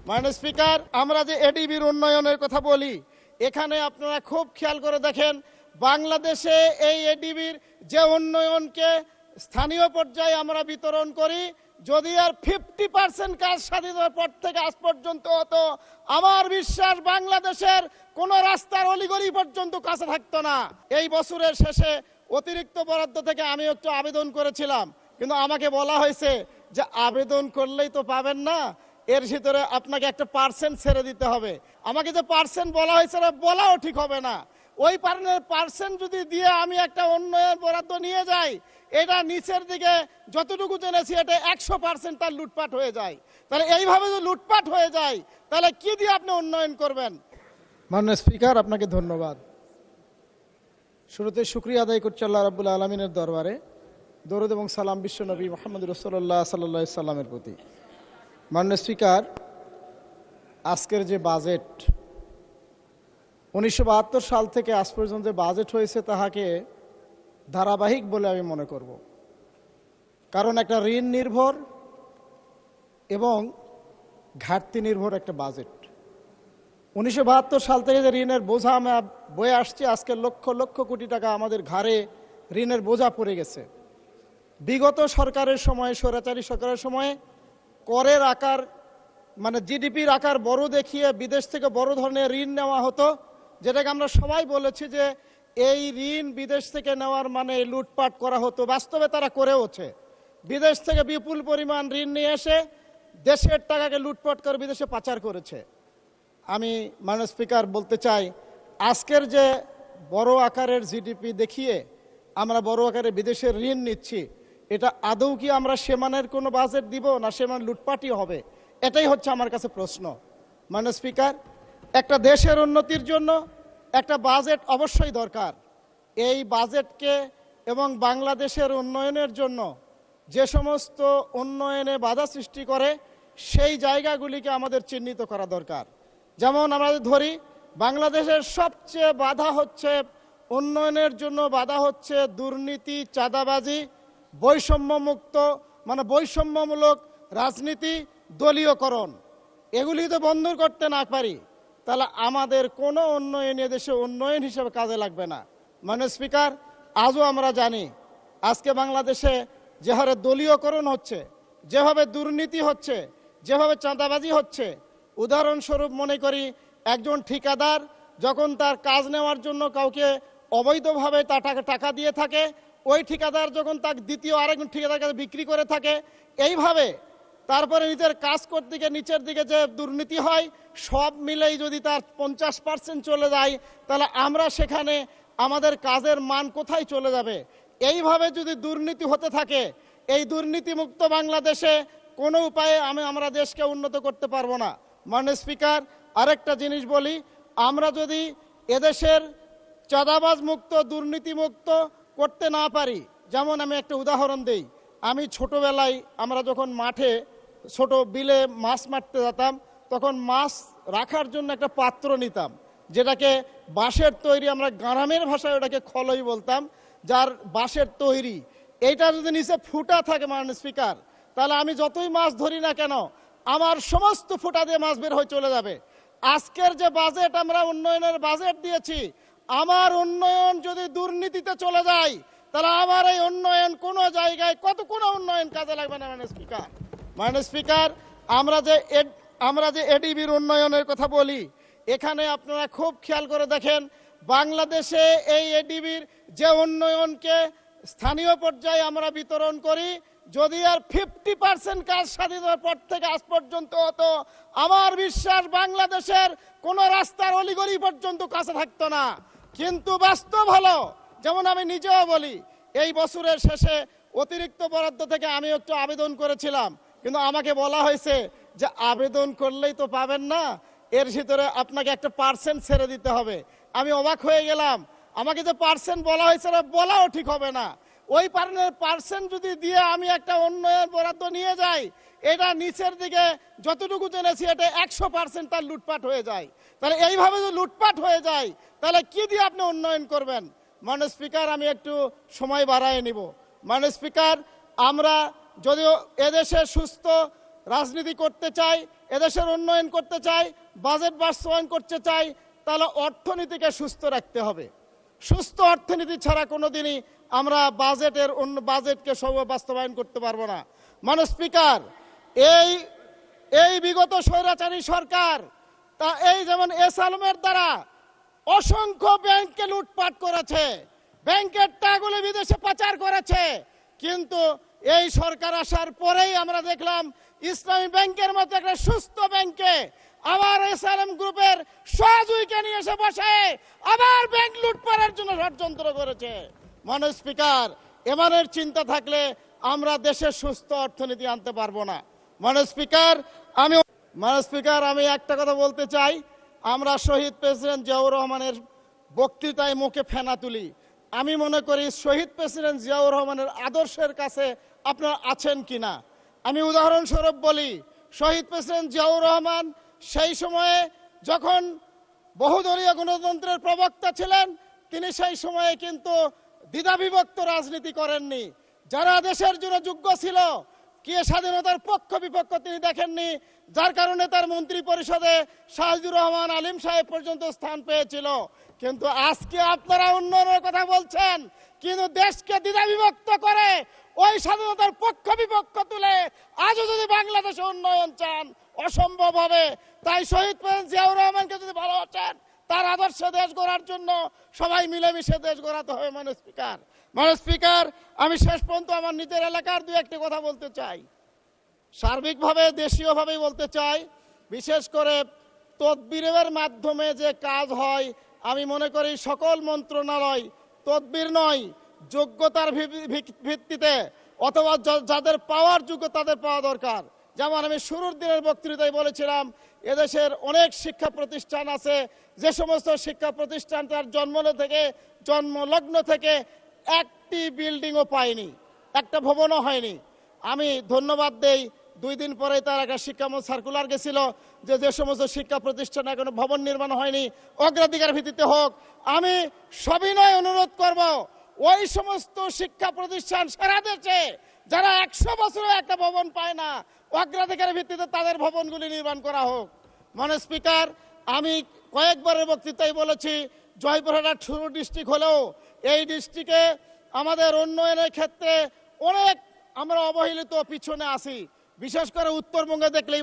মাননীয় স্পিকার, আমরা যে এডিবির উন্নয়নের কথা বলি, এখানে আপনারা খুব খেয়াল করে দেখেন, বাংলাদেশে এই এডিবির যে উন্নয়নকে স্থানীয় পর্যায়ে আমরা বিতরণ করি, যদি আর 50% কাজ স্বাধীনতার পর থেকে আজ পর্যন্ত হতো, আমার বিশ্বাস বাংলাদেশের কোন রাস্তার অলিগলি পর্যন্ত কাছে থাকতো না। এই বছরের শেষে অতিরিক্ত বরাদ্দ থেকে আমি একটু আবেদন করেছিলাম, কিন্তু আমাকে বলা হয়েছে যে আবেদন করলেই তো পাবেন না, এর ভিতরে আপনাকে একটা পার্সেন্ট ছেড়ে দিতে হবে। আমাকে যে পার্সেন্ট বলা হয়েছে বলাও ঠিক হবে না। ওই পার্সেন্ট যদি দিয়ে আমি একটা উন্নয়ন বরাদ্দ নিয়ে যাই, এটা নিচের দিকে যতটুকু জেনেছি এটা 100% তার লুটপাট হয়ে যায়। তাহলে এইভাবে যদি লুটপাট হয়ে যায়, তাহলে কি দিয়ে আপনি উন্নয়ন করবেন? মাননীয় স্পিকার, আপনাকে ধন্যবাদ। শুরুতে শুকরিয়া আদায় করছি আল্লাহ রাব্বুল আলামিনের দরবারে, দরুদ এবং সালাম বিশ্ব নবী মুহাম্মদ রাসূলুল্লাহ সাল্লাল্লাহু আলাইহি সাল্লামের প্রতি। মাননীয় স্পিকার, আজকের যে বাজেট 1972 সাল থেকে আজ পর্যন্ত যে বাজেট হয়েছে তাহাকে ধারাবাহিক বলে আমি মনে করব। কারণ একটা ঋণ নির্ভর এবং ঘাটতি নির্ভর একটা বাজেট। 1972 সাল থেকে যে ঋণের বোঝা আমরা বয়ে আসছি, আজকে লক্ষ লক্ষ কোটি টাকা আমাদের ঘাড়ে ঋণের বোঝা পড়ে গেছে। বিগত সরকারের সময়, স্বৈরাচারী সরকারের সময়ে করের আকার মানে জিডিপির আকার বড় দেখিয়ে বিদেশ থেকে বড় ধরনের ঋণ নেওয়া হতো, যেটাকে আমরা সবাই বলেছি যে এই ঋণ বিদেশ থেকে নেওয়ার মানে লুটপাট করা হতো। বাস্তবে তারা করেওছে। বিদেশ থেকে বিপুল পরিমাণ ঋণ নিয়ে এসে দেশের টাকাকে লুটপাট করে বিদেশে পাচার করেছে। আমি মাননীয় স্পিকার বলতে চাই, আজকের যে বড় আকারের জিডিপি দেখিয়ে আমরা বড় আকারে বিদেশের ঋণ নিচ্ছি, এটা আদৌ কি আমরা সীমানের কোনো বাজেট দিব, না সীমান লুটপাটই হবে? এটাই হচ্ছে আমার কাছে প্রশ্ন। মাননীয় স্পিকার, একটা দেশের উন্নতির জন্য একটা বাজেট অবশ্যই দরকার। এই বাজেটকে এবং বাংলাদেশের উন্নয়নের জন্য যে সমস্ত উন্নয়নে বাধা সৃষ্টি করে সেই জায়গাগুলিকে আমাদের চিহ্নিত করা দরকার। যেমন আমরা ধরি, বাংলাদেশের সবচেয়ে বাধা হচ্ছে উন্নয়নের জন্য বাধা হচ্ছে দুর্নীতি, চাঁদাবাজি, বৈষম্যমুক্ত মানে বৈষম্যমূলক রাজনীতি, দলীয়করণ। এগুলি তো বন্ধ করতে না পারি, তাহলে আমাদের কোনো উন্নয়ন এদেশে উন্নয়ন হিসেবে কাজে লাগবে না। মাননীয় স্পিকার, আজও আমরা জানি আজকে বাংলাদেশে যে হারে দলীয়করণ হচ্ছে, যেভাবে দুর্নীতি হচ্ছে, যেভাবে চাঁদাবাজি হচ্ছে, উদাহরণস্বরূপ মনে করি একজন ঠিকাদার যখন তার কাজ নেওয়ার জন্য কাউকে অবৈধভাবে তার টাকা দিয়ে থাকে, ওই ঠিকাদার যখন তার দ্বিতীয় আরেকজন ঠিকাদার কাছে বিক্রি করে থাকে, এইভাবে তারপরে নিজের কাজ করতে গিয়ে নিচের দিকে যে দুর্নীতি হয়, সব মিলেই যদি তার 50% চলে যায়, তাহলে আমরা সেখানে আমাদের কাজের মান কোথায় চলে যাবে? এইভাবে যদি দুর্নীতি হতে থাকে, এই দুর্নীতিমুক্ত বাংলাদেশে কোনো উপায়ে আমরা দেশকে উন্নত করতে পারবো না। মাননীয় স্পিকার, আরেকটা জিনিস বলি, আমরা যদি এদেশের চাঁদাবাজ মুক্ত, দুর্নীতি মুক্ত করতে না পারি, যেমন আমি একটা উদাহরণ দেই। আমি ছোটবেলায় আমরা যখন মাঠে ছোট বিলে মাছ মারতে যেতাম, তখন মাছ রাখার জন্য একটা পাত্র নিতাম, যেটাকে বাঁশের তৈরি, আমরা গ্রামের ভাষায় ওটাকে খলই বলতাম, যার বাঁশের তৈরি। এইটা যদি নিচে ফুটা থাকে মাননীয় স্পিকার, তাহলে আমি যতই মাছ ধরি না কেন আমার সমস্ত ফুটা দিয়ে মাছ বের হয়ে চলে যাবে। আজকের যে বাজেট আমরা উন্নয়নের বাজেট দিয়েছি, আমার উন্নয়ন যদি দুর্নীতিতে চলে যায়, তাহলে আমার এই উন্নয়ন কোনো জায়গায় কোনো উন্নয়ন কাজে লাগবে না। মাননীয় স্পিকার, মাননীয় স্পিকার, আমরা যে এডিবির উন্নয়নের কথা বলি, এখানে আপনারা খুব খেয়াল করে দেখেন, বাংলাদেশে এই এডিবির যে উন্নয়নকে স্থানীয় পর্যায়ে আমরা বিতরণ করি, যদি আর 50% কাজ স্বাধীনতার পর থেকে আজ পর্যন্ত হতো, আমার বিশ্বাস বাংলাদেশের কোন রাস্তার অলিগলি পর্যন্ত কাছে থাকতো না। কিন্তু বাস্তব হলো, যেমন আমি নিজেও বলি, এই বছরের শেষে অতিরিক্ত বরাদ্দ থেকে আমি একটু আবেদন করেছিলাম, কিন্তু আমাকে বলা হয়েছে যে আবেদন করলেই তো পাবেন না, এর ভিতরে আপনাকে একটা পার্সেন্ট ছেড়ে দিতে হবে। আমি অবাক হয়ে গেলাম, আমাকে যে পার্সেন্ট বলা হয়েছে বলাও ঠিক হবে না। ওই পার্সেন্ট যদি দিয়ে আমি একটা উন্নয়ন বরাদ্দ নিয়ে যাই, এটা নিচের দিকে যতটুকু জেনেছি এটা 100% তার লুটপাট হয়ে যায়। তাহলে এইভাবে যদি লুটপাট হয়ে যায়, তাহলে কি দিয়ে আপনি উন্নয়ন করবেন? মাননীয় স্পিকার, আমি একটু সময় বাড়ায় নিব। মাননীয় স্পিকার, আমরা যদিও এদেশে সুস্থ রাজনীতি করতে চাই, এদেশের উন্নয়ন করতে চাই, বাজেট বাস্তবায়ন করতে চাই, তাহলে অর্থনীতিকে সুস্থ রাখতে হবে। সুস্থ অর্থনীতি ছাড়া কোনোদিনই আমরা বাজেটকে সব বাস্তবায়ন করতে পারবো না। মাননীয় স্পিকার, এই বিগত স্বৈরাচারী সরকার এই যেমন এস আলমের দ্বারা অসংখ্য ব্যাংককে লুটপাট করেছে, ব্যাংকের টাকাগুলো বিদেশে পাচার করেছে, কিন্তু এই সরকার আসার পরেই আমরা দেখলাম ইসলামী ব্যাংকের মতো একটা সুস্থ ব্যাংকে আবার এস আলম গ্রুপের সহযোগীকে নিয়ে এসে বসে আবার ব্যাংক লুটপাটের জন্য ষড়যন্ত্র করেছে। মাননীয় স্পিকার, এমনের চিন্তা থাকলে আমরা দেশে সুস্থ অর্থনীতি আনতে পারবো না। মাননীয় স্পিকার, আমি একটা কথা বলতে চাই, আমরা শহীদ প্রেসিডেন্ট জিয়াউর রহমানের বক্তৃতায় মুখে ফেনা তুলি। আমি মনে করি শহীদ প্রেসিডেন্ট জিয়াউর রহমানের আদর্শের কাছে আপনারা আছেন কিনা। আমি উদাহরণস্বরূপ বলি, শহীদ প্রেসিডেন্ট জিয়াউর রহমান সেই সময়ে যখন বহুদলীয় গণতন্ত্রের প্রবক্তা ছিলেন, তিনি সেই সময়ে কিন্তু দ্বিধাবিভক্ত রাজনীতি করেননি। যারা দেশের জন্য যোগ্য ছিল, কে স্বাধীনতার পক্ষ বিপক্ষ তিনি দেখেননি, যার কারণে তার মন্ত্রী পরিষদে শাহিদুর রহমান আলিম সাহেব পর্যন্ত স্থান পেয়েছিল। কিন্তু আজকে আপনারা উন্নয়নের কথা বলছেন, কিন্তু দেশকে দ্বিধাবিভক্ত করে ওই স্বাধীনতার পক্ষ বিপক্ষ তুলে আজও যদি বাংলাদেশে উন্নয়ন চান, অসম্ভব হবে। তাই শহীদ প্রেসিডেন্ট জিয়াউর রহমানকে যদি ভালোবাসেন, তার আদর্শে দেশ গড়ার জন্য সবাই মিলেমিশে দেশ গড়াতে হবে। মাননীয় স্পিকার, আমি শেষ পর্যন্ত আমার নিজের এলাকার দু একটি কথা বলতে চাই, সার্বিকভাবে দেশীয়ভাবেই বলতে চাই। বিশেষ করে তদবিরের মাধ্যমে যে কাজ হয়, আমি মনে করি সকল মন্ত্রণালয় তদবির নয়, যোগ্যতার ভিত্তিতে অথবা যাদের পাওয়ার যোগ্য তাদের পাওয়া দরকার। যেমন আমি শুরুর দিনের বক্তৃতায় বলেছিলাম, এদেশের অনেক শিক্ষা প্রতিষ্ঠান আছে, যে সমস্ত শিক্ষা প্রতিষ্ঠান তার জন্মলগ্ন থেকে একটি বিল্ডিংও পায়নি, একটা ভবনও হয়নি। আমি ধন্যবাদ দেই, 2 দিন পরে তার একটা শিক্ষামন্ত্রী সার্কুলার গেছিল যে সমস্ত শিক্ষা প্রতিষ্ঠানে এখনো ভবন নির্মাণ হয়নি, অগ্রাধিকার ভিত্তিতে হোক। আমি সবিনয় অনুরোধ করব, ওই সমস্ত শিক্ষা প্রতিষ্ঠান সারা দেশে যারা 100 বছরে একটা ভবন পায় না, অগ্রাধিকারের ভিত্তিতে তাদের ভবনগুলি নির্মাণ করা হোক। মাননীয় স্পিকার, আমি কয়েকবারের বক্তৃতায় বলেছি, জয়পুরহাট ছোট ডিস্ট্রিক্ট হলেও এই ডিস্ট্রিক্টে আমাদের উন্নয়নের ক্ষেত্রে অনেক আমরা অবহেলিত, পিছনে আছি। বিশেষ করে উত্তরবঙ্গে দেখলেই